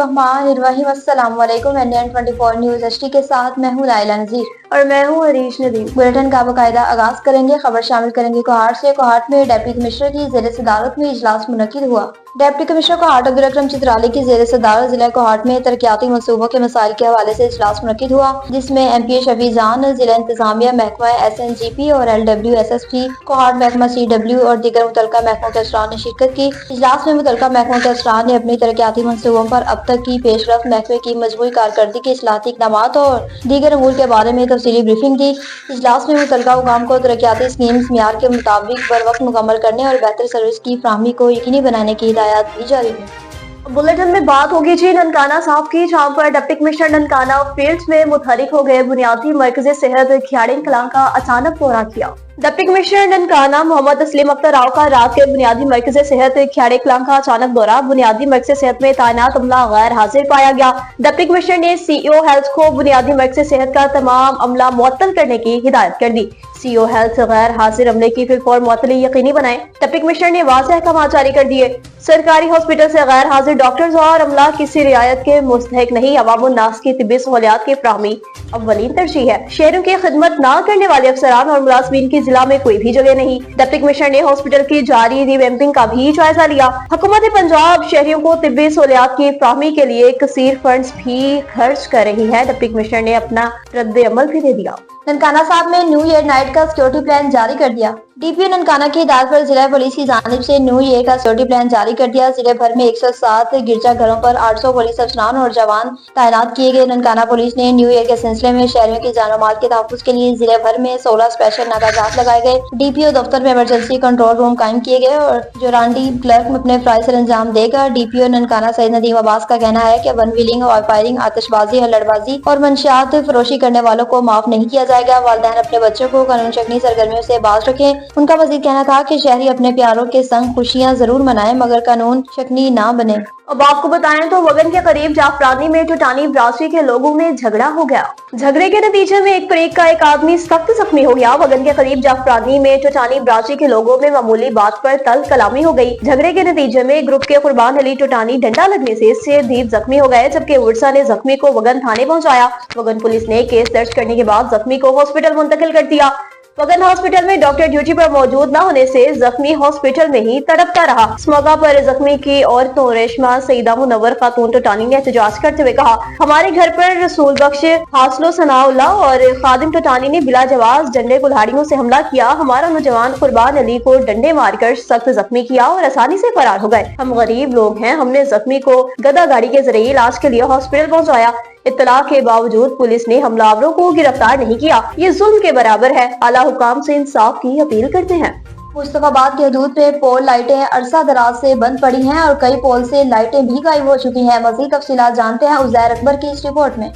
बिस्मिल्लाहिर्रहमानिर्रहीम। अस्सलाम वालेकुम। इंडियन 24 न्यूज़ एचडी के साथ मैं हूँ लाइला नज़ीर और मैं हूँ हरीश नदीम। बुलेटिन का बाकायदा आगाज करेंगे। खबर शामिल करेंगे कोहाट से। कोहाट में डिप्टी कमिश्नर की ज़ेर सदारत में इजलास मुनक्किद हुआ। डिप्टी कमिश्नर कोहाट अब्दुल अकरम चित्राली की ज़ेर सदारत जिला कोहाट में तरक्याती मनसूबों के मसाइल के हवाले से इजलास मुनक्किद हुआ, जिसमें MP शफीजान, जिला इंतजामिया, महकमा SNGP और LW SSP कोहाट, महकमा CW और दीगर मुतल्लिका महकमों के अफसरान ने शिरकत की। इजलास में मुतल्लिका महकमों के अफसरान ने अपनी तरक्याती मनसूबों पर अब तक की पेशरफ्त, महकमे की मजमूई कारकर्दगी के इस्लाहाती इक़दामात और दीगर अमूर के बारे में तफसीली ब्रीफिंग दी। इजलास में मुतल्लिका हुकाम को तरक्याती स्कीम्स मियार के मुताबिक बर वक्त मुकम्मल करने और बेहतर सर्विस की फराहमी को यकीनी बनाने की हिदायत दी जा रही है। बुलेटिन में बात होगी जी ननकाना साहब की, जहाँ पर डिप्टी कमिश्नर ननकाना फील्ड्स में मुतहरिक हो गए बुनियादी मरकज़े सेहत खियाड़िन कलां का अचानक दौरा किया। डिप्टी कमिश्नर ननकाना मोहम्मद तस्लीम अख्तर राव का रात के बुनियादी मरकज़े सेहत खियाड़े कलां का अचानक दौरा, बुनियादी मरकज़े सेहत में तैनात अमला गैर हाजिर पाया गया। डिप्टी कमिश्नर ने CEO हेल्थ को बुनियादी मरकज़े सेहत का तमाम अमला मुअत्तल करने की हिदायत कर दी। CEO हेल्थ गैर हाजिर अमले की फिलफौर मुअत्तली यकीनी बनाए। डिप्टी कमिश्नर ने वाज़ेह अहकाम जारी कर दिए। सरकारी हॉस्पिटल से गैर हाजिर डॉक्टर्स और अमला किसी रियायत के मुस्तहिक नहीं। अवामुन्नास की तिब्बी सहूलियात की फराहमी अव्वलीन तरजीह है। शहरों की खिदमत न करने वाले अफसरान और मुलाजमीन की जिला में कोई भी जगह नहीं। डिप्टी कमिश्नर ने हॉस्पिटल की जारी रिवैम्पिंग का भी जायजा लिया। हुकूमत पंजाब शहरियों को तिब्बी सहूलियात की फराहमी के लिए कसीर फंड्स भी खर्च कर रही है। डिप्टी कमिश्नर ने अपना रद्द अमल भी दे दिया। ननकाना साहब में न्यू ईयर नाइट का सिक्योरिटी प्लान जारी कर दिया। DPO ननकाना की हिदायत पर जिला पुलिस की जानिब से न्यू ईयर का सिक्योरिटी प्लान जारी कर दिया। जिले भर में 107 गिरजा घरों पर 800 पुलिस अफसरान और जवान तैनात किए गए। ननकाना पुलिस ने न्यू ईयर के सिलसिले में शहरियों की जान और माल के तहफ्फुज़ के लिए जिले भर में 16 स्पेशल नाकाजात लगाए गए। DPO दफ्तर में इमरजेंसी कंट्रोल रूम कायम किए गए और जोरांडी क्लर्क अपने फराइज सर अंजाम देगा। DPO ननकाना सैयद नदीम अब्बास का कहना है कि वन व्हीलिंग, हवाई फायरिंग, आतिशबाजी, हल्लड़बाजी और मंशियात फरोशी करने वालों को माफ नहीं किया जाएगा। वालिदैन अपने बच्चों को कानून शक्नी सरगर्मियों से बाज रखें। उनका मजीद कहना था कि शहरी अपने प्यारों के संग खुशियां जरूर मनाएं, मगर कानून शक्नी ना बने। अब आपको बताएं तो वगन के करीब जाफरानी में टोटानी बरादरी के लोगों में झगड़ा हो गया। झगड़े के नतीजे में एक फरीक का एक आदमी सख्त जख्मी हो गया। वगन के करीब जाफरानी में टोटानी बरादरी के लोगों में मामूली बात पर तल कलामी हो गई। झगड़े के नतीजे में ग्रुप के कुर्बान अली टोटानी डंडा लगने से सिरदीप जख्मी हो गए, जबकि उर्सा ने जख्मी को वगन थाने पहुंचाया। वगन पुलिस ने केस दर्ज करने के बाद जख्मी को हॉस्पिटल मुंतकिल कर दिया। वगन हॉस्पिटल में डॉक्टर ड्यूटी पर मौजूद न होने से जख्मी हॉस्पिटल में ही तड़पता रहा। इस मौका पर जख्मी की औरतों रेशमा, सईदा मुनव्वर खातून टोटानी ने एहतजाज करते हुए कहा, हमारे घर पर रसूल बख्श, हासलो सनाउल्लाह और खादिम टोटानी ने बिला जवाज डंडे कुल्हाड़ियों से हमला किया। हमारा नौजवान कुर्बान अली को डंडे मारकर सख्त जख्मी किया और आसानी से फरार हो गए। हम गरीब लोग हैं। हमने जख्मी को गदा गाड़ी के जरिए इलाज के लिए हॉस्पिटल पहुँचाया। इत्तला के बावजूद पुलिस ने हमलावरों को गिरफ्तार नहीं किया। ये जुल्म के बराबर है। आला हुकाम से इंसाफ की अपील करते हैं। मुस्तफाबाद की हदूद पे पोल लाइटें अरसा दराज से बंद पड़ी हैं और कई पोल से लाइटें भी गायब हो चुकी हैं। मज़ीद तफसीलात जानते हैं उज़ैर अकबर की इस रिपोर्ट में।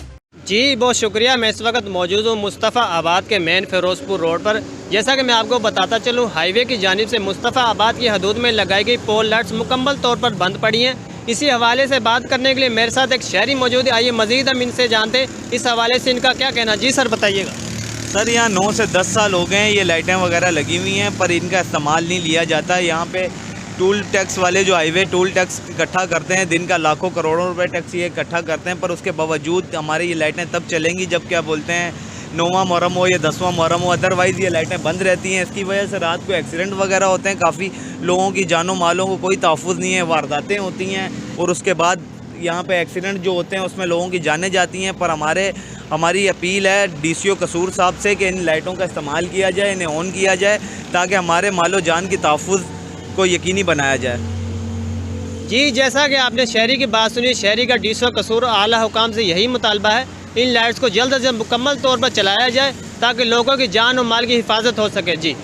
जी बहुत शुक्रिया। मैं इस वक्त मौजूद हूँ मुस्तफ़ा आबाद के मेन फिरोजपुर रोड पर। जैसा कि मैं आपको बताता चलूँ, हाईवे की जानिब से मुस्तफ़ा आबाद की हदूद में लगाई गई पोल लाइट्स मुकम्मल तौर पर बंद पड़ी हैं। इसी हवाले से बात करने के लिए मेरे साथ एक शहरी मौजूद है। आइए मज़ीद हम इनसे जानते इस हवाले से इनका क्या कहना। जी सर बताइएगा। सर यहाँ 9 से 10 साल हो गए हैं ये लाइटें वगैरह लगी हुई हैं, पर इनका इस्तेमाल नहीं लिया जाता है। यहाँ पे टूल टैक्स वाले जो हाईवे टूल टैक्स इकट्ठा करते हैं, दिन का लाखों करोड़ों रुपए टैक्स ये इकट्ठा करते हैं, पर उसके बावजूद हमारे ये लाइटें तब चलेंगी जब क्या बोलते हैं 9वां मुहर्रम हो या 10वां मुहर्रम हो, अदरवाइज़ ये लाइटें बंद रहती हैं। इसकी वजह से रात को एक्सीडेंट वगैरह होते हैं, काफ़ी लोगों की जानों मालों को कोई तहफ़्फ़ुज़ नहीं है, वारदातें होती हैं और उसके बाद यहाँ पे एक्सीडेंट जो होते हैं उसमें लोगों की जानें जाती हैं। पर हमारी अपील है DCO कसूर साहब से कि इन लाइटों का इस्तेमाल किया जाए, इन्हें ऑन किया जाए ताकि हमारे मालो जान की तहफ़्फ़ुज़ को यकीनी बनाया जाए। जी जैसा कि आपने शहरी की बात सुनी, शहरी का DCO कसूर आला हुकाम से यही मुतालबा है, इन लाइट्स को जल्द से जल्द मुकम्मल तौर पर चलाया जाए ताकि लोगों की जान और माल की हिफाजत हो सके। जी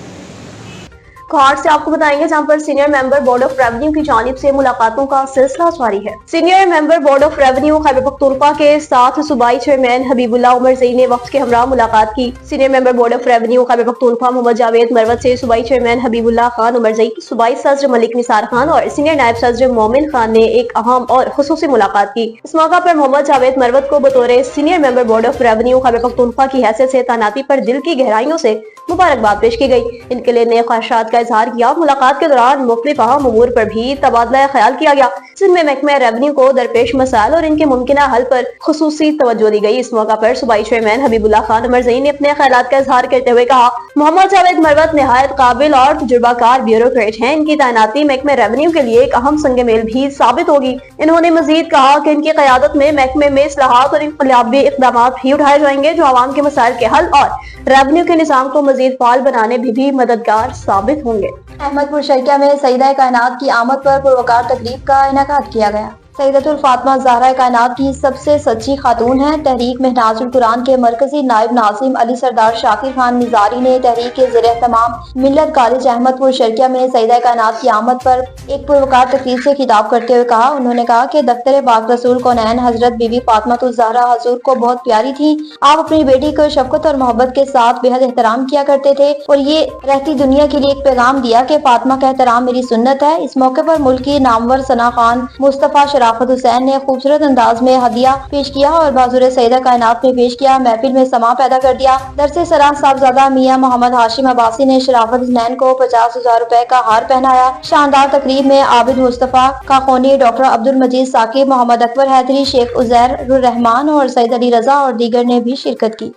कोहाट से आपको बताएंगे, जहां पर senior member board of revenue की जानिब से मुलाकातों का सिलसिला जारी है। Senior member board of revenue Khyber Pakhtunkhwa के साथ सूबाई चेयरमैन हबीबुल्लाह उमर ज़ई ने वक्त के हमरा मुलाकात की। Senior member board of revenue Khyber Pakhtunkhwa Mohammad Javed Marwat से सूबाई चेयरमैन हबीबुल्लाह खान उमर ज़ई, सूबाई सदर मलिक निसार खान और सीनियर नायब सदर मोमिन खान ने एक अहम और खुसूसी मुलाकात की। इस मौका पर मोहम्मद जावेद मरवत को बतौर senior member board of revenue Khyber Pakhtunkhwa की हैसियत से तैनाती पर दिल की गहराइयों से मुबारकबाद पेश की गई। इनके लिए नए ख्वाहिशात का इजहार किया। मुलाकात के दौरान मुख्तलिफ अहम उमूर पर भी तबादला ख्याल किया गया, जिनमें महकमे रेवेन्यू को दरपेश मसाइल और इनके मुमकिन हल पर खुसूसी तवज्जो दी गई। इस मौका पर सूबाई चेयरमैन हबीबुल्लाह खान उमरज़ई ने अपने ख्यालात का इजहार करते हुए कहा, मोहम्मद जावेद मरवत निहायत काबिल और तजुर्बाकार ब्यूरोक्रेट हैं। इनकी तैनाती महकमे रेवेन्यू के लिए एक अहम संग मेल भी साबित होगी। इन्होंने मजीद कहा कि इनकी क़यादत में महकमे में इस्लाहात और इनकलाबी इक़दाम भी उठाए जाएंगे, जो आवाम के मसाइल के हल और रेवेन्यू के निज़ाम को मजीद फाल बनाने में भी मददगार साबित होंगे। अहमदपुर शर्किया में सईदा कायनात की आमद पर पुरवकार तकरीब का इनेकाद किया गया। सईदतुल फातिमा ज़हरा कायनात की सबसे सच्ची खातून हैं। तहरीक महनाजुल कुरान के मरकजी नायब नाज़िम अली सरदार शाकिर खान निजारी ने तहरीक के ज़ेर-ए-एहतमाम मिल्लत कॉलेज अहमदपुर शर्किया में सईदा कायनात की आमद पर एक पुरवकार तकरीब से खिताब करते हुए कहा, उन्होंने कहा कि दफ्तर पाक रसूल कौनैन हजरत बीबी फातिमा ज़हरा हजूर को बहुत प्यारी थी। आप अपनी बेटी को शफ़क़त और मोहब्बत के साथ बेहद एहतराम किया करते थे और ये रहती दुनिया के लिए एक पैगाम दिया कि फातिमा का एहतराम मेरी सुन्नत है। इस मौके पर मुल्क की नामवर सना खान, मुस्तफ़ा शराफत हुसैन ने खूबसूरत अंदाज में हदिया पेश किया और बाजुर सईदा कायनात में पेश किया। महफिल में समा पैदा कर दिया। दरसे सरा साहबजादा मियां मोहम्मद हाशिम अब्बासी ने शराफत हुसैन को 50,000 रुपए का हार पहनाया। शानदार तकरीब में आबिद मुस्तफ़ा काकोनी, डॉक्टर अब्दुल मजीद साकिब, मोहम्मद अकबर हैदरी, शेख उजैर रहमान और सईद अली रजा और दीगर ने भी शिरकत की।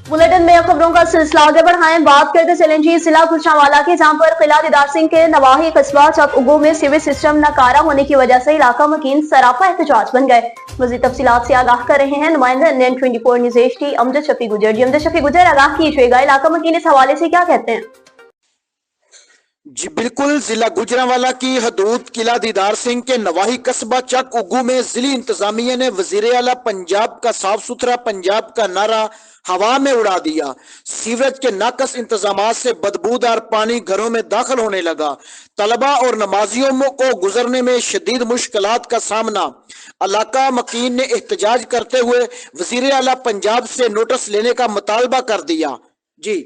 बुलेटिन में खबरों का सिलसिला आगे बढ़ाएं। बात करते चलें जी जिला गुजरांवाला की, जहां पर किला दीदार सिंह के नवाही कस्बा चक उगू में सीवेज सिस्टम नाकारा होने की वजह से इलाका मकीन सरापा एहतजाज बन गए। मजीद तफसीलात से आगाह कर रहे हैं नुमाइंदा Indian 24 news HD Amjad Shafi गुजर। जी अमजद शफी गुजर, आगाह कीजिएगा, इलाका मकीन इस हवाले से क्या कहते हैं? जी बिल्कुल, जिला गुजरांवाला की हदूद किला दीदार सिंह के नवाही कस्बा चक उगू में जिली इंतजामिया ने वजीर आला पंजाब का साफ सुथरा पंजाब का नारा हवा में उड़ा दिया। सीवरेज के नाकस इंतजामात से बदबूदार पानी घरों में दाखिल होने लगा। तलबा और नमाजियों को गुजरने में शदीद मुश्किलात का सामना। इलाका मकीन ने एहतजाज करते हुए वजीर आला पंजाब से नोटिस लेने का मुतालबा कर दिया। जी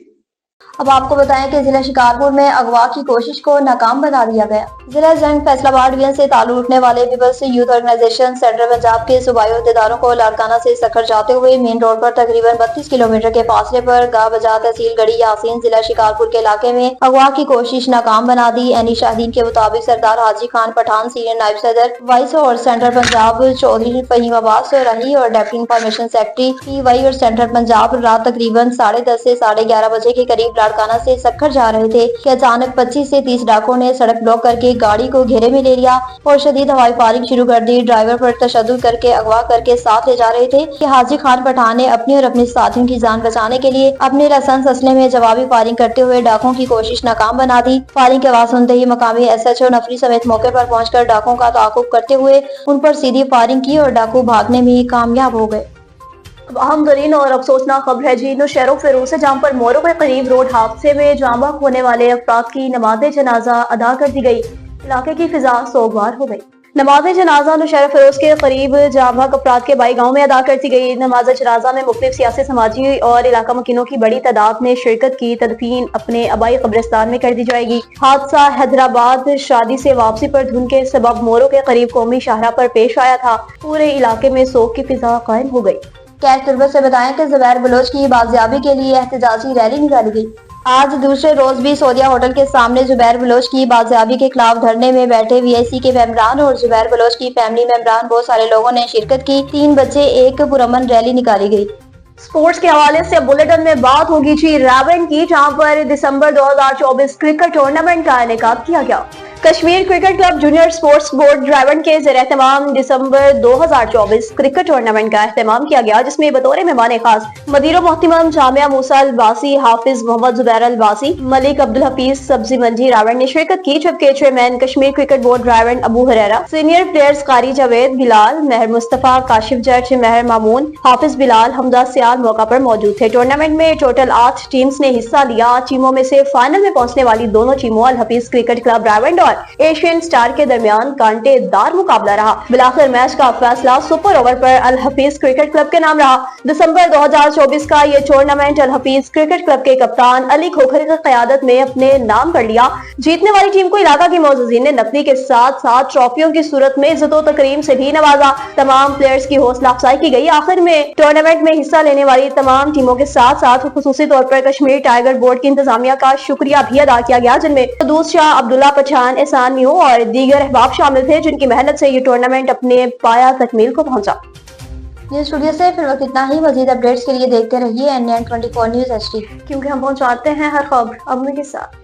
अब आपको बताएं कि जिला शिकारपुर में अगवा की कोशिश को नाकाम बना दिया गया। जिला जंग फैसलाबाद डिवीजन से ताल्लुक रखने वाले People's Youth Organisation Central Punjab के सूबाई अहदेदारों को लाड़काना से सखर जाते हुए मेन रोड पर तकरीबन 32 किलोमीटर के फासले पर गाह बजा तहसील गढ़ी यासीन जिला शिकारपुर के इलाके में अगवा की कोशिश नाकाम बना दी। एनी शाहीन के मुताबिक सरदार हाजी खान पठान सीनियर नायब सदर वाइस और सेंट्रल पंजाब चौधरी फहीम अब्बास रही और डेप्टी इंफॉर्मेशन सेक्रेटरी PY और सेंट्रल पंजाब रात तकरीबन 10:30 से 11:30 बजे के करीब लाड़काना से सखर जा रहे थे कि अचानक 25 से 30 डाकुओं ने सड़क ब्लॉक करके गाड़ी को घेरे में ले लिया और शदीद हवाई फायरिंग शुरू कर दी। ड्राइवर पर तशद्दुद करके अगवा करके साथ ले जा रहे थे कि हाजी खान पठान ने अपनी और अपने साथियों की जान बचाने के लिए अपने लाइसेंस असले में जवाबी फायरिंग करते हुए डाकुओं की कोशिश नाकाम बना दी। फायरिंग की आवाज सुनते ही मकामी SHO नफरी समेत मौके पर पहुंचकर डाकुओं का ताकुब करते हुए उन पर सीधी फायरिंग की और डाकू भागने में कामयाब हो गए। अहम तरीन और अफसोसनाक खबर है जी नौशहरों फिरोज से, जहाँ पर मोरों के करीब रोड हादसे में जाँ बहक होने वाले अफराद की नमाज जनाजा अदा कर दी गई। इलाके की फिजा सोगवार हो गई। नमाज जनाजा नौशहरा फिरोज के करीब जाँ बहक अफराद के बाई गाँव में अदा कर दी गई। नमाज जनाजा में मुख्तलिफ सियासी, समाजी और इलाका मकीनों की बड़ी तादाद ने शिरकत की। तदफीन अपने आबाई कब्रिस्तान में कर दी जाएगी। हादसा हैदराबाद शादी से वापसी पर धुन के सबब मोरों के करीब कौमी शाहरा पर पेश आया था। पूरे इलाके में सोग की फिजा कायम हो गई। कैश तुर्बत से बताएं कि जुबैर बलोच की बाजियाबी के लिए एहतजाजी रैली निकाली गई। आज दूसरे रोज भी सोदिया होटल के सामने जुबैर बलोच की बाजियाबी के खिलाफ धरने में बैठे VIC के मेंबरान और जुबैर बलोच की फैमिली मेंबरान बहुत सारे लोगों ने शिरकत की। 3 बजे एक पुरअमन रैली निकाली गई। स्पोर्ट्स के हवाले से बुलेटिन में बात होगी जी रावण की, जहां पर दिसंबर 2024 क्रिकेट टूर्नामेंट का इनेकाद किया गया। Kashmir cricket club junior sports board Rawan के ज़ेर-ए-एहतमाम दिसंबर 2024 क्रिकेट टूर्नामेंट का एहतमाम किया गया, जिसमें बतौर मेहमान खास मदीर मोहतरम जामिया मूसा अल-बासी, हाफिज मोहम्मद जुबैर अल-बासी, मलिक अब्दुल हफीज सब्जी मंजी रावण ने शिरकत की। जबकि chairman Kashmir cricket board Rawan Abu Huraira, senior players Qari Javed Bilal, महर मुस्तफा, काशिफ जज, महर मामून, हाफिज बिलाल, हमदा सियाल मौका पर मौजूद थे। टूर्नामेंट में टोटल 8 टीम्स ने हिस्सा लिया। 8 टीमों में से फाइनल में पहुंचने वाली दोनों टीमों अल हफीज क्रिकेट क्लब रावण और पर एशियन स्टार के दरमियान कांटेदार मुकाबला रहा। बिलाखिर मैच का फैसला सुपर ओवर पर अल हफीज क्रिकेट क्लब के नाम रहा। दिसंबर 2024 का ये टूर्नामेंट अल हफीज क्रिकेट क्लब के कप्तान अली खोखर की क़यादत में अपने नाम कर लिया। जीतने वाली टीम को इलाका के मोअज़्ज़िज़ीन ने नकदी के साथ साथ ट्रॉफियों की सूरत में इज़्ज़त व तकरीम से भी नवाजा। तमाम प्लेयर्स की हौसला अफजाई की गई। आखिर में टूर्नामेंट में हिस्सा लेने वाली तमाम टीमों के साथ साथ खुसूसी तौर पर कश्मीर टाइगर बोर्ड की इंतजामिया का शुक्रिया भी अदा किया गया, जिनमें सदूस शाह, अब्दुल्ला पठान, एहसान न्यू और दीगर अहबाब शामिल थे, जिनकी मेहनत से ये टूर्नामेंट अपने पाया तकमील को पहुंचा। न्यूज स्टूडियो से फिर वक्त इतना ही। मजीद अपडेट्स के लिए देखते रहिए NN24 न्यूज HD, क्योंकि हम पहुंचाते हैं हर खबर अपने के साथ।